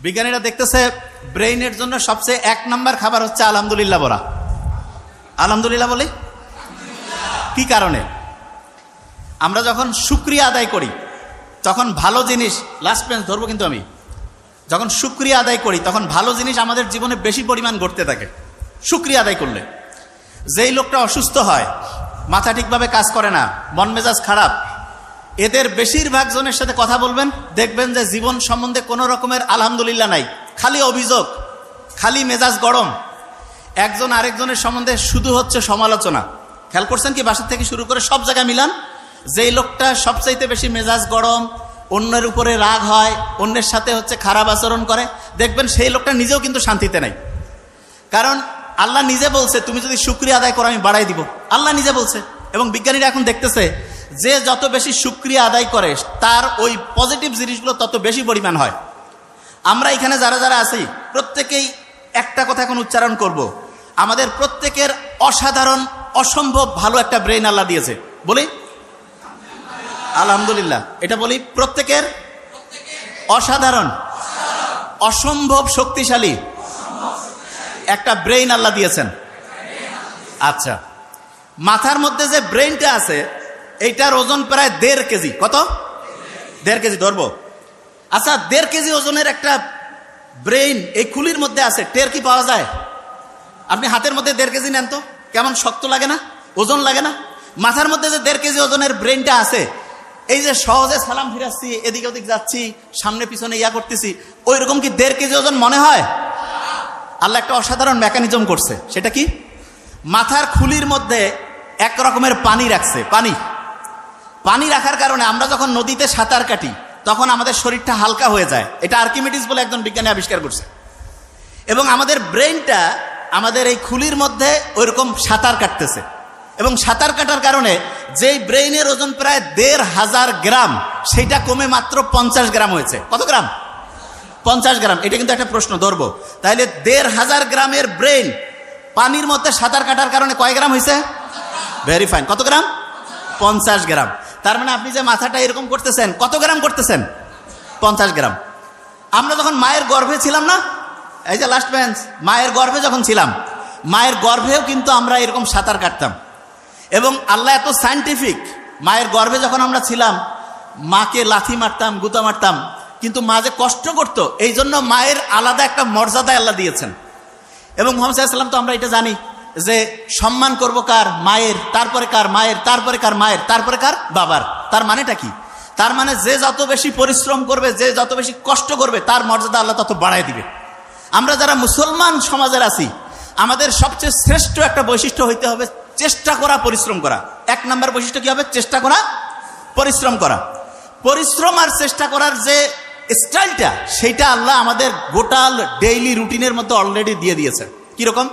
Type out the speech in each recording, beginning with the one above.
বিজ্ঞানীরা দেখতেছে ব্রেইনের জন্য সবচেয়ে 1 নম্বর খাবার হচ্ছে আলহামদুলিল্লাহ বলা। আলহামদুলিল্লাহ বলি কি কারণে? আমরা যখন শুকরিয়া আদায় করি তখন ভালো জিনিস, লাস্ট পেজ ধরবো কিন্তু আমি, যখন শুকরিয়া আদায় করি তখন ভালো জিনিস আমাদের জীবনে বেশি পরিমাণ ঘটতে থাকে। শুকরিয়া আদায় করলে যেই লোকটা অসুস্থ হয়, মাথা ঠিকভাবে কাজ করে না, মন মেজাজ খারাপ, এদের বেশিরভাগ জনের সাথে কথা বলবেন, দেখবেন যে জীবন সম্বন্ধে কোনো রকমের আলহামদুলিল্লাহ নাই, খালি অভিযোগ, খালি মেজাজ গরম। একজন আরেকজনের সম্বন্ধে শুধু হচ্ছে সমালোচনা। খেয়াল করছেন কি? বাসা থেকে শুরু করে সব জায়গায় মিলান, যেই লোকটা সবচাইতে বেশি মেজাজ গরম, অন্যের উপরে রাগ হয়, অন্যের সাথে হচ্ছে খারাপ আচরণ করে, দেখবেন সেই লোকটা নিজেও কিন্তু শান্তিতে নাই। কারণ আল্লাহ নিজে বলছে তুমি যদি শুকরিয়া আদায় করো আমি বাড়াই দিব, আল্লাহ নিজে বলছে। এবং বিজ্ঞানীরা এখন দেখতেছে যে যত বেশি শুকরিয়া আদায় করে তার ওই পজিটিভ জিনিসগুলো তত বেশি পরিমাণ হয়। আমরা এখানে যারা যারা আছি প্রত্যেকেই একটা কথা এখন উচ্চারণ করব, আমাদের প্রত্যেকের অসাধারণ অসম্ভব ভালো একটা ব্রেইন আল্লাহ দিয়েছে। বলি আলহামদুলিল্লাহ। এটা বলি প্রত্যেকের অসাধারণ অসম্ভব শক্তিশালী একটা ব্রেইন আল্লাহ দিয়েছেন। আচ্ছা, মাথার মধ্যে যে ব্রেইনটা আছে এইটার ওজন প্রায় 1.5 কেজি। কত? 1.5 কেজি ধরবো। আচ্ছা, 1.5 কেজি ওজনের একটা ব্রেইন এই খুলির মধ্যে আছে, টের কি পাওয়া যায়? আপনি হাতের মধ্যে 1.5 কেজি নেন তো, কেমন শক্ত লাগে না? ওজন লাগে না? মাথার মধ্যে যে 1.5 কেজি ওজনের ব্রেইনটা আছে, এই যে সহজে সালাম ফিরাচ্ছি, এদিকে ওদিক যাচ্ছি, সামনে পিছনে ইয়া করতেছি, ওই রকম কি 1.5 কেজি ওজন মনে হয়? আল্লাহ একটা অসাধারণ মেকানিজম করছে। সেটা কি? মাথার খুলির মধ্যে এক রকমের পানি রাখছে। পানি রাখার কারণে আমরা যখন নদীতে সাঁতার কাটি তখন আমাদের শরীরটা হালকা হয়ে যায়। এটা আর্কিমিডিস বলে একজন বিজ্ঞানী আবিষ্কার করছে। এবং আমাদের ব্রেইনটা আমাদের এই খুলির মধ্যে ওইরকম সাঁতার কাটতেছে। এবং সাঁতার কাটার কারণে যেই ব্রেইনের ওজন প্রায় 1,500 গ্রাম, সেটা কমে মাত্র 50 গ্রাম হয়েছে। কত গ্রাম? 50 গ্রাম। এটা কিন্তু একটা প্রশ্ন ধরবো। তাহলে 1,500 গ্রামের ব্রেইন পানির মধ্যে সাঁতার কাটার কারণে কয় গ্রাম হয়েছে? Very fine. কত গ্রাম? 50 গ্রাম। তার মানে আপনি যে মাথাটা এরকম করতেছেন, কত গ্রাম করতেছেন? 50 গ্রাম। আমরা যখন মায়ের গর্ভে ছিলাম না, এই যে লাস্ট বেঞ্চ, মায়ের গর্ভে যখন ছিলাম, মায়ের গর্ভেও কিন্তু আমরা এরকম সাঁতার কাটতাম। এবং আল্লাহ এত সায়েন্টিফিক, মায়ের গর্ভে যখন আমরা ছিলাম মাকে লাথি মারতাম, গুতা মারতাম, কিন্তু মা যে কষ্ট করত, এই জন্য মায়ের আলাদা একটা মর্যাদা আল্লাহ দিয়েছেন। এবং মুহাম্মদ সাল্লাল্লাহু আলাইহি ওয়াসাল্লাম তো আমরা এটা জানি যে সম্মান করব কার? মায়ের, তারপরে কার? মায়ের, তারপরে কার? মায়ের, তারপরে কার? বাবার। তার মানেটা কি? তার মানে যে যত বেশি পরিশ্রম করবে, যে যত বেশি কষ্ট করবে, তার মর্যাদা আল্লাহ তত বাড়ায় দিবে। আমরা যারা মুসলমান সমাজের আছি, আমাদের সবচেয়ে শ্রেষ্ঠ একটা বৈশিষ্ট্য হইতে হবে চেষ্টা করা, পরিশ্রম করা। 1 নম্বর বৈশিষ্ট্য কি হবে? চেষ্টা করা, পরিশ্রম করা। পরিশ্রম আর চেষ্টা করার যে স্টাইলটা, সেইটা আল্লাহ আমাদের গোটাল ডেইলি রুটিনের মধ্যে অলরেডি দিয়ে দিয়েছে। কিরকম?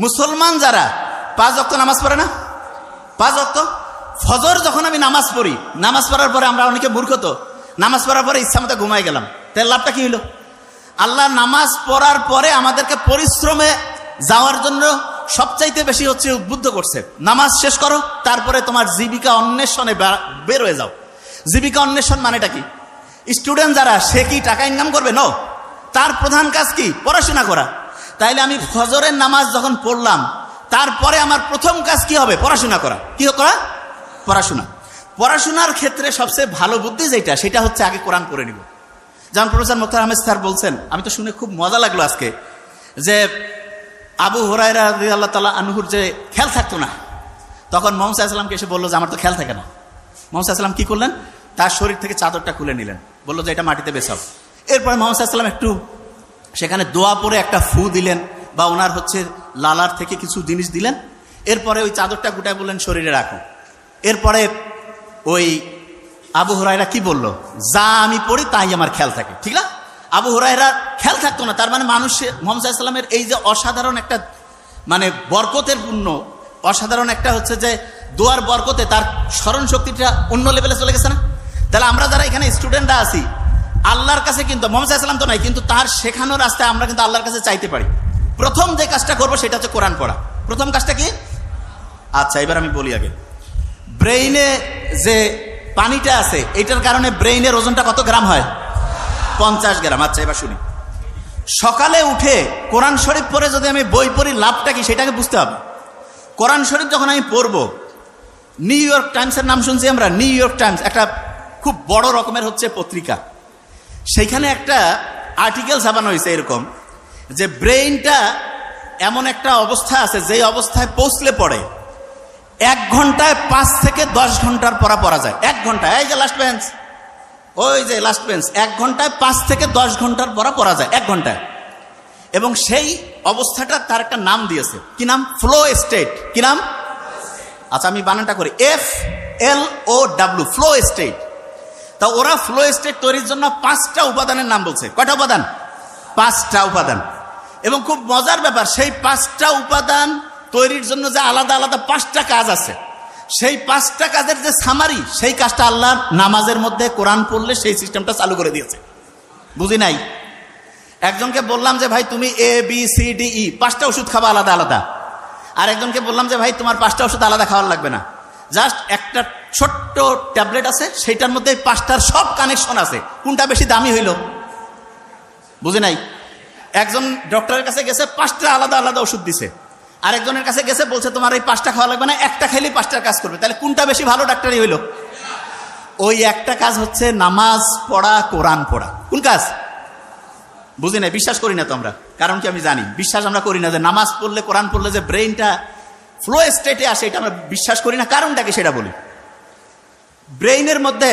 মুসলমান যারা 5 ওয়াক্ত নামাজ পড়ে না, 5 ওয়াক্ত ফজর যখন আমি নামাজ পড়ি, নামাজ পড়ার পরে আমরা অনেকে মূর্খ, তো নামাজ পড়ার পরে ইচ্ছা মতো ঘুমাই গেলাম, তার লাভটা কি হলো? আল্লাহ নামাজ পড়ার পরে আমাদেরকে পরিশ্রমে যাওয়ার জন্য সবচাইতে বেশি হচ্ছে উদ্বুদ্ধ করছে। নামাজ শেষ করো, তারপরে তোমার জীবিকা অন্বেষণে বের হয়ে যাও। জীবিকা অন্বেষণ মানেটা কি? স্টুডেন্ট যারা, সে কি টাকা ইনকাম করবে? নো, তার প্রধান কাজ কি? পড়াশোনা করা। তাইলে আমি ফজরের নামাজ যখন পড়লাম, তারপরে আমার প্রথম কাজ কি হবে? পড়াশোনা করা। কি করা? পড়াশোনা। পড়াশোনার ক্ষেত্রে সবচেয়ে ভালো বুদ্ধি যেটা, সেটা হচ্ছে আগে কোরআন পড়ে নিব। যেমন প্রফেসর মুখতার আহমেদ স্যার বলছেন, আমি তো শুনে খুব মজা লাগলো আজকে, যে আবু হুরায়রা রাদিয়াল্লাহু তাআলা আনহুর যে খেয়াল থাকতো না, তখন মুহাম্মদ সাল্লাল্লাহু আলাইহি ওয়াসাল্লামকে এসে বললো যে আমার তো খেয়াল থাকে না। মুহাম্মদ সাল্লাল্লাহু আলাইহি ওয়াসাল্লাম কি করলেন? তার শরীর থেকে চাদরটা খুলে নিলেন, বললো যে এটা মাটিতে বেছাও। এরপরে মুহাম্মদ সাল্লাল্লাহু আলাইহি ওয়াসাল্লাম একটু সেখানে দোয়া পরে একটা ফু দিলেন, বা ওনার হচ্ছে লালার থেকে কিছু জিনিস দিলেন। এরপরে ওই চাদরটা গুটায় বললেন শরীরে রাখো। এরপরে ওই আবু হুরায়রা কি বলল? যা আমি পড়ি তাই আমার খেয়াল থাকে। ঠিক না? আবু হুরায়রা খেয়াল থাকতো না। তার মানে মানুষের মুহাম্মদ সাল্লাল্লাহু আলাইহি ওয়াসাল্লামের এই যে অসাধারণ একটা মানে বরকতের পূর্ণ, অসাধারণ একটা হচ্ছে যে দোয়ার বরকতে তার স্মরণ শক্তিটা অন্য লেভেলে চলে গেছে না? তাহলে আমরা যারা এখানে স্টুডেন্টরা আছি, আল্লাহর কাছে কিন্তু মুহাম্মদ সাল্লাল্লাহু আলাইহি ওয়াসাল্লাম তো নাই, কিন্তু তার শেখানোর রাস্তায় আমরা কিন্তু আল্লাহর কাছে চাইতে পারি। প্রথম যে কাজটা করবো সেটা হচ্ছে কোরআন পড়া। প্রথম কাজটা কি? আচ্ছা, এবার আমি বলি আগে। ব্রেইনে যে পানিটা আছে, এটার কারণে ব্রেইনের ওজনটা কত গ্রাম হয়? 50 গ্রাম। আচ্ছা, এবার শুনি। সকালে উঠে কোরআন শরীফ পড়ে যদি আমি বই পড়ি, লাভটা কি সেটাকে বুঝতে হবে। কোরআন শরীফ যখন আমি পড়বো, নিউ ইয়র্ক টাইমসের নাম শুনছি আমরা। নিউ ইয়র্ক টাইমস একটা খুব বড় রকমের হচ্ছে পত্রিকা। সেইখানে একটা আর্টিকেল ছাপানো হয়েছে এরকম, যে ব্রেইনটা এমন একটা অবস্থা আছে, যে অবস্থায় পৌঁছলে পড়ে 1 ঘন্টায় 5 থেকে 10 ঘন্টার পড়া যায়। 1 ঘন্টায়, এই যে লাস্ট বেঞ্চ, ওই যে লাস্ট বেঞ্চ, 1 ঘন্টায় 5 থেকে 10 ঘন্টার পড়া যায় 1 ঘন্টায়। এবং সেই অবস্থাটা তার একটা নাম দিয়েছে। কি নাম? Flow state. কি নাম? আচ্ছা, আমি বানানটা করি, FLOW, ফ্লো স্টেট। তা ওরা ফ্লো স্টেট তৈরির জন্য 5টা উপাদানের নাম বলছে। কয়টা উপাদান? 5টা উপাদান। এবং খুব মজার ব্যাপার, সেই 5টা উপাদান তৈরির জন্য যে আলাদা আলাদা 5টা কাজ আছে, সেই 5টা কাজের যে সামারি, সেই কাজটা আল্লাহ নামাজের মধ্যে কোরআন পড়লে সেই সিস্টেমটা চালু করে দিয়েছে। বুঝি নাই? একজনকে বললাম যে ভাই তুমি ABCDE 5টা ওষুধ খাবা আলাদা আলাদা। আর একজনকে বললাম যে ভাই তোমার 5টা ওষুধ আলাদা খাওয়ার লাগবে না, জাস্ট একটা ছোট্ট ট্যাবলেট আছে, সেইটার মধ্যে 5টার সব কানেকশন আছে, কোনটা বেশি দামি হইল? বুঝি নাই? একজন ডক্টরের কাছে গেছে, 5টা আলাদা আলাদা ওষুধ দিছে। আরেকজনের কাছে গেছে, বলছে তোমার এই 5টা খাওয়া লাগবে না, একটা খেলেই 5টার কাজ করবে। তাহলে কোনটা বেশি ভালো ডাক্তারই হইল? ওই একটা কাজ হচ্ছে নামাজ পড়া, কোরআন পড়া। কোন কাজ? বুঝি নাই, বিশ্বাস করি না তো আমরা। কারণ কি আমি জানি, বিশ্বাস আমরা করি না যে নামাজ পড়লে, কোরআন পড়লে যে ব্রেইনটা ফ্লো স্টেটে আসে, এটা আমরা বিশ্বাস করি না। কারণটা কি সেটা বলি। ব্রেইনের মধ্যে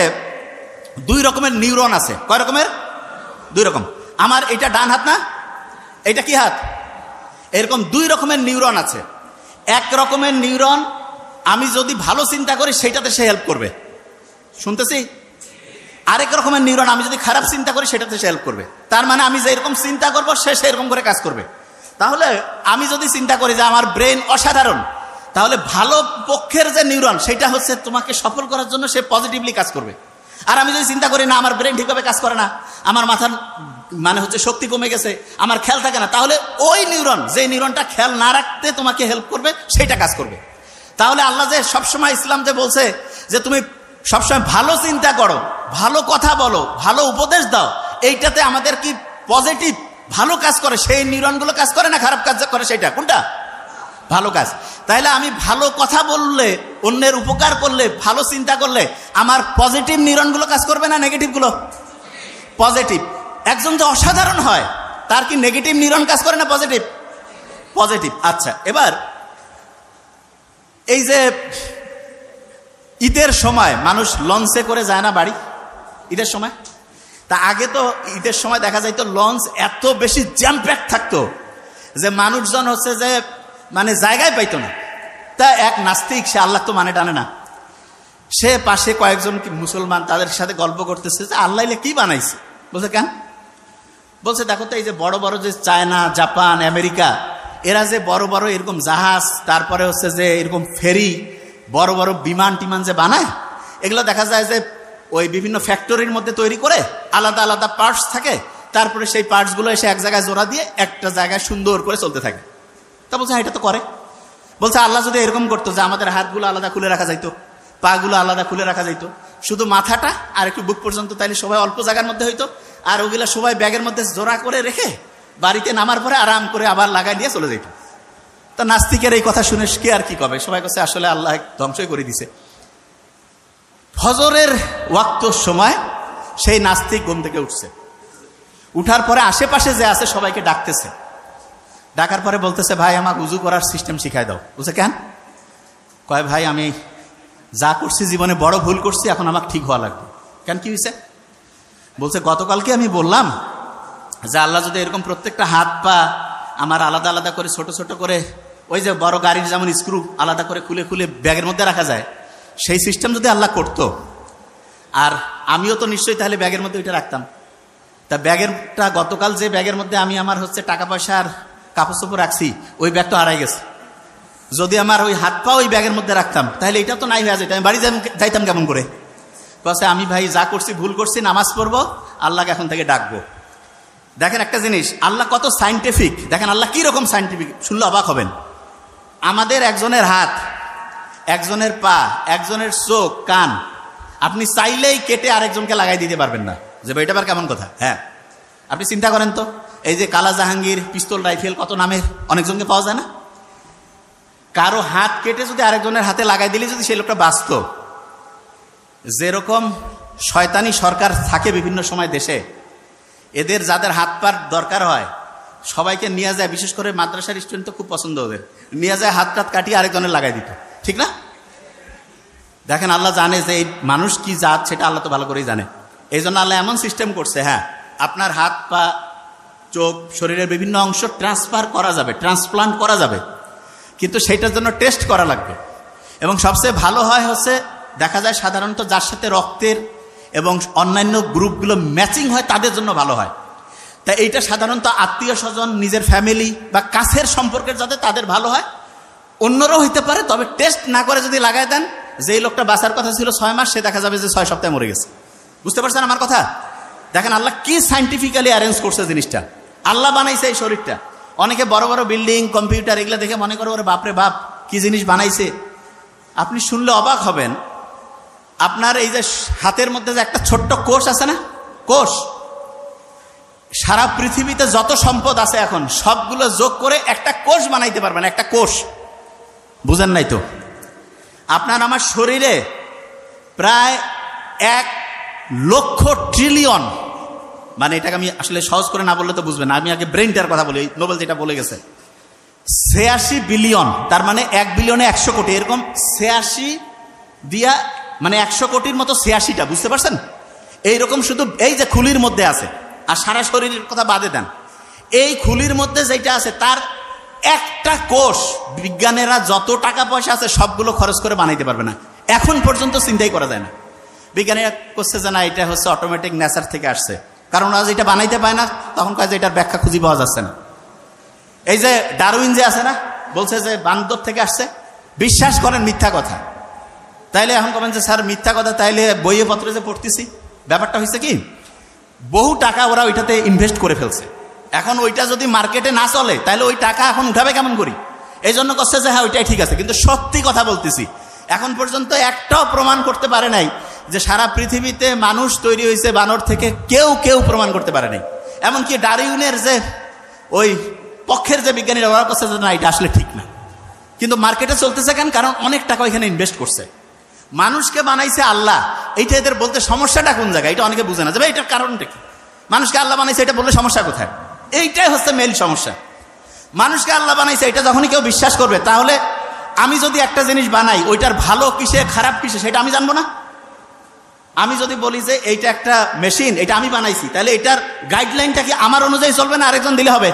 2 রকমের নিউরন আছে। কয় রকমের? 2 রকম। আমার এটা ডান হাত না, এটা কি হাত? এরকম 2 রকমের নিউরন আছে। এক রকমের নিউরন আমি যদি ভালো চিন্তা করি সেটাতে সে হেল্প করবে, শুনতেছি। আরেক রকমের নিউরন আমি যদি খারাপ চিন্তা করি সেটাতে সে হেল্প করবে। তার মানে আমি যেরকম চিন্তা করবো সে সেরকম করে কাজ করবে। তাহলে আমি যদি চিন্তা করি যে আমার ব্রেন অসাধারণ, তাহলে ভালো পক্ষের যে নিউরন সেটা হচ্ছে তোমাকে সফল করার জন্য সে পজিটিভলি কাজ করবে। আর আমি যদি চিন্তা করি না আমার ব্রেন ঠিকভাবে কাজ করে না, আমার মাথার মানে হচ্ছে শক্তি কমে গেছে, আমার খেয়াল থাকে না, তাহলে ওই নিউরন, যে নিউরনটা খেয়াল না রাখতে তোমাকে হেল্প করবে, সেটা কাজ করবে। তাহলে আল্লাহ যে সবসময় ইসলাম যে বলছে যে তুমি সবসময় ভালো চিন্তা করো, ভালো কথা বলো, ভালো উপদেশ দাও, এইটাতে আমাদের কি পজিটিভ ভালো কাজ করে, সেই নিউরনগুলো কাজ করে না খারাপ কাজ করে? সেটা কোনটা? ভালো কাজ। তাইলে আমি ভালো কথা বললে, অন্যের উপকার করলে, ভালো চিন্তা করলে আমার পজিটিভ নিউরনগুলো কাজ করবে না নেগেটিভগুলো? পজিটিভ। একজন যে অসাধারণ হয়, তার কি নেগেটিভ নিউরন কাজ করে না পজিটিভ? পজিটিভ। আচ্ছা, এবার এই যে ঈদের সময় মানুষ লঞ্চে করে যায় না বাড়ি, ঈদের সময়? তা আগে তো ঈদের সময় দেখা যাইত লঞ্চ এত বেশি জ্যাম প্যাক থাকতো যে মানুষজন হচ্ছে যে মানে জায়গায় পাইতো না। তা এক নাস্তিক, সে আল্লাহ তো মানে টানে না, সে পাশে কয়েকজন মুসলমান, তাদের সাথে গল্প করতেছে যে আল্লাহ কি বানাইছে। বলছে কেন? বলছে দেখো তো এই যে বড় বড় যে চায়না, জাপান, আমেরিকা, এরা যে বড় বড় এরকম জাহাজ, তারপরে হচ্ছে যে এরকম ফেরি, বড় বড় বিমান টিমান যে বানায়, এগুলো দেখা যায় যে ওই বিভিন্ন ফ্যাক্টরির মধ্যে তৈরি করে, আলাদা আলাদা পার্টস থাকে, তারপরে সেই পার্টসগুলো এসে এক জায়গায় জোড়া দিয়ে একটা জায়গায় সুন্দর করে চলতে থাকে। তা বলছে এটা তো করে। বলছে আল্লাহ যদি এরকম করতো যে আমাদের হাতগুলো আলাদা খুলে রাখা যাইতো, পাগুলো আলাদা খুলে রাখা যাইতো, শুধু মাথাটা আর একটু বুক পর্যন্ত, তাইলে সবাই অল্প জায়গার মধ্যে হইতো, আর ওগুলা সবাই ব্যাগের মধ্যে জোড়া করে রেখে বাড়িতে নামার পরে আরাম করে আবার লাগাই দিয়ে চলে যাইত। তা নাস্তিকের এই কথা শুনে কে আর কি কবে? সবাই কাছে আসলে আল্লাহ ধ্বংসই করে দিছে। ফজরের ওয়াক্তর সময় সেই নাস্তিক ঘুম থেকে উঠছে, উঠার পরে আশেপাশে যে আছে সবাইকে ডাকতেছে, ডাকার পরে বলতেছে ভাই আমাকে উজু করার সিস্টেম শিখাই দাও। বলছে কেন? কয় ভাই আমি যা করছি জীবনে বড় ভুল করছি, এখন আমাকে ঠিক হওয়া লাগবে। কেন, কি হয়েছে? বলছে গতকালকে আমি বললাম যে আল্লাহ যদি এরকম প্রত্যেকটা হাত পা আমার আলাদা আলাদা করে ছোট ছোট করে, ওই যে বড় গাড়ির যেমন স্ক্রু আলাদা করে খুলে খুলে ব্যাগের মধ্যে রাখা যায়, সেই সিস্টেম যদি আল্লাহ করতো, আর আমিও তো নিশ্চয়ই তাহলে ব্যাগের মধ্যে ওইটা রাখতাম। তা ব্যাগেরটা গতকাল যে ব্যাগের মধ্যে আমি আমার হচ্ছে টাকা পয়সা আর কাপড় চোপড় রাখছি, ওই ব্যাগটা হারাই গেছে। যদি আমার ওই হাত পা ওই ব্যাগের মধ্যে রাখতাম, তাহলে এটা তো নাই হয়ে যেত, আমি বাড়ি যাইতাম কেমন করে? বলছে আমি ভাই যা করছি ভুল করছি, নামাজ পড়বো, আল্লাহকে এখন থেকে ডাকবো। দেখেন একটা জিনিস, আল্লাহ কত সাইন্টিফিক, দেখেন আল্লাহ কি রকম সাইন্টিফিক, শুনলে অবাক হবেন। আমাদের একজনের হাত, একজনের পা, একজনের চোখ, কান আপনি চাইলেই কেটে আরেকজনকে লাগাই দিতে পারবেন না, যে এটা আবার কেমন কথা? হ্যাঁ, আপনি চিন্তা করেন তো, এই যে কালা জাহাঙ্গীর, পিস্তল, রাইফেল, কত নামে অনেকজনকে পাওয়া যায় না? কারো হাত কেটে যদি আরেকজনের হাতে লাগাই দিলে যদি সেই লোকটা বাঁচত, যেরকম শয়তানি সরকার থাকে বিভিন্ন সময় দেশে, এদের যাদের হাত পার দরকার হয় সবাইকে নিয়ে যায়, বিশেষ করে মাদ্রাসার স্টুডেন্ট তো খুব পছন্দ, ওদের নিয়ে যায় হাত টাত কাটিয়ে আরেকজনের লাগাই দিত, ঠিক না? দেখেন, আল্লাহ জানে যে এই মানুষ কি জাত, সেটা আল্লাহ তো ভালো করেই জানে। এই জন্য আল্লাহ এমন সিস্টেম করছে, হ্যাঁ, আপনার হাত পা চোখ শরীরের বিভিন্ন অংশ ট্রান্সফার করা যাবে, ট্রান্সপ্লান্ট করা যাবে, কিন্তু সেইটার জন্য টেস্ট করা লাগবে। এবং সবচেয়ে ভালো হয় হচ্ছে, দেখা যায় সাধারণত যার সাথে রক্তের এবং অন্যান্য গ্রুপগুলো ম্যাচিং হয় তাদের জন্য ভালো হয়। তাই এইটা সাধারণত আত্মীয় স্বজন, নিজের ফ্যামিলি বা কাছের সম্পর্কের যাতে তাদের ভালো হয়, অন্যরাও হইতে পারে, তবে টেস্ট না করে যদি লাগাই দেন, যেই লোকটা বাঁচার কথা ছিল 6 মাস, সে দেখা যাবে যে 6 সপ্তাহে মরে গেছে। বুঝতে পারছেন আমার কথা? দেখেন আল্লাহ কি সাইন্টিফিক্যালি অ্যারেঞ্জ করছে জিনিসটা, আল্লাহ বানাইছে এই শরীরটা। অনেকে বড় বড় বিল্ডিং, কম্পিউটার এগুলো দেখে মনে করে ওরে বাপরে বাপ কি জিনিস বানাইছে। আপনি শুনলে অবাক হবেন, আপনার এই যে হাতের মধ্যে যে একটা ছোট্ট কোষ আছে না, কোষ, সারা পৃথিবীতে যত সম্পদ আছে এখন সবগুলো যোগ করে একটা কোষ বানাইতে পারবেন, একটা কোষ। বুঝেন নাই তো? আপনার আমার শরীরে প্রায় 1 লক্ষ ট্রিলিয়ন, মানে এটাকে আমি আসলে সহজ করে না বললে তো বুঝবেন না, আমি আগে ব্রেনটার কথা বলি, নোবেল যেটা বলে গেছে 86 বিলিয়ন, তার মানে 1 বিলিয়নে 100 কোটি, এরকম 86 দিয়া মানে 100 কোটির মতো 86টা, বুঝতে পারছেন? এইরকম শুধু এই যে খুলির মধ্যে আছে, আর সারা শরীরের কথা বাদে দেন, এই খুলির মধ্যে যেটা আছে তার একটা কোষ বিজ্ঞানীরা যত টাকা পয়সা আছে সবগুলো খরচ করে বানাইতে পারবে না, এখন পর্যন্ত চিন্তাই করা যায় না। বিজ্ঞানীরা করছে যে না, এটা হচ্ছে অটোমেটিক নেচার থেকে আসছে, কারণ আজ এটা বানাইতে পায় না, তখন কাজে এটার ব্যাখ্যা খুঁজে পাওয়া যাচ্ছে না। এই যে ডারউইন যে আছে না, বলছে যে বান্দর থেকে আসছে, বিশ্বাস করেন মিথ্যা কথা। তাইলে এখন কবেন যে স্যার মিথ্যা কথা, তাইলে বইয়ে পত্রে যে পড়তেছি, ব্যাপারটা হয়েছে কি, বহু টাকা ওরা ওইটাতে ইনভেস্ট করে ফেলছে, এখন ওইটা যদি মার্কেটে না চলে তাহলে ওই টাকা এখন উঠাবে কেমন করি, এই জন্য করছে যে হ্যাঁ ওইটাই ঠিক আছে। কিন্তু সত্যি কথা বলতেছি, এখন পর্যন্ত একটাও প্রমাণ করতে পারে নাই যে সারা পৃথিবীতে মানুষ তৈরি হয়েছে বানর থেকে, কেউ প্রমাণ করতে পারে নাই। এমনকি ডারউইনের যে ওই পক্ষের যে বিজ্ঞানীরা, ওরা করছে যে না এটা আসলে ঠিক না, কিন্তু মার্কেটে চলতেছে কেন, কারণ অনেক টাকা ওইখানে ইনভেস্ট করছে। মানুষকে বানাইছে আল্লাহ, এইটা এদের বলতে সমস্যাটা কোন জায়গায়, এটা অনেকে বুঝে না যে এটার কারণটা কি। মানুষকে আল্লাহ বানাইছে এটা বললে সমস্যা কোথায়? এইটাই হচ্ছে মেইন সমস্যা। মানুষকে আল্লাহ বানাইছে এটা যখনই কেউ বিশ্বাস করবে, তাহলে আমি যদি একটা জিনিস বানাই, ওইটার ভালো কিসে খারাপ কিসে সেটা আমি জানবো না? আমি যদি বলি যে এইটা একটা মেশিন, এটা আমি বানাইছি, তাহলে এটার গাইডলাইনটা কি আমার অনুযায়ী চলবে না আরেকজন দিলে হবে?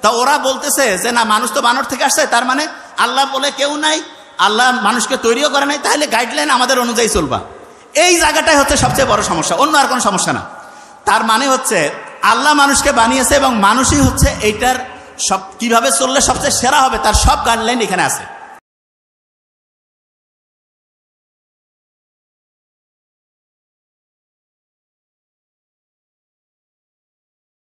তা ওরা বলতেছে যে না, মানুষ তো বানর থেকে আসছে, তার মানে আল্লাহ বলে কেউ নাই, আল্লাহ মানুষকে তৈরিও করে নাই, তাহলে গাইডলাইন আমাদের অনুযায়ী চলবা। এই জায়গাটাই হচ্ছে সবচেয়ে বড় সমস্যা, অন্য আর কোনো সমস্যা না। তার মানে হচ্ছে আল্লাহ মানুষকে বানিয়েছে এবং মানুষই হচ্ছে এইটার সব কিভাবে চললে সবচেয়ে সেরা হবে তার সব গাইডলাইন এখানে আছে।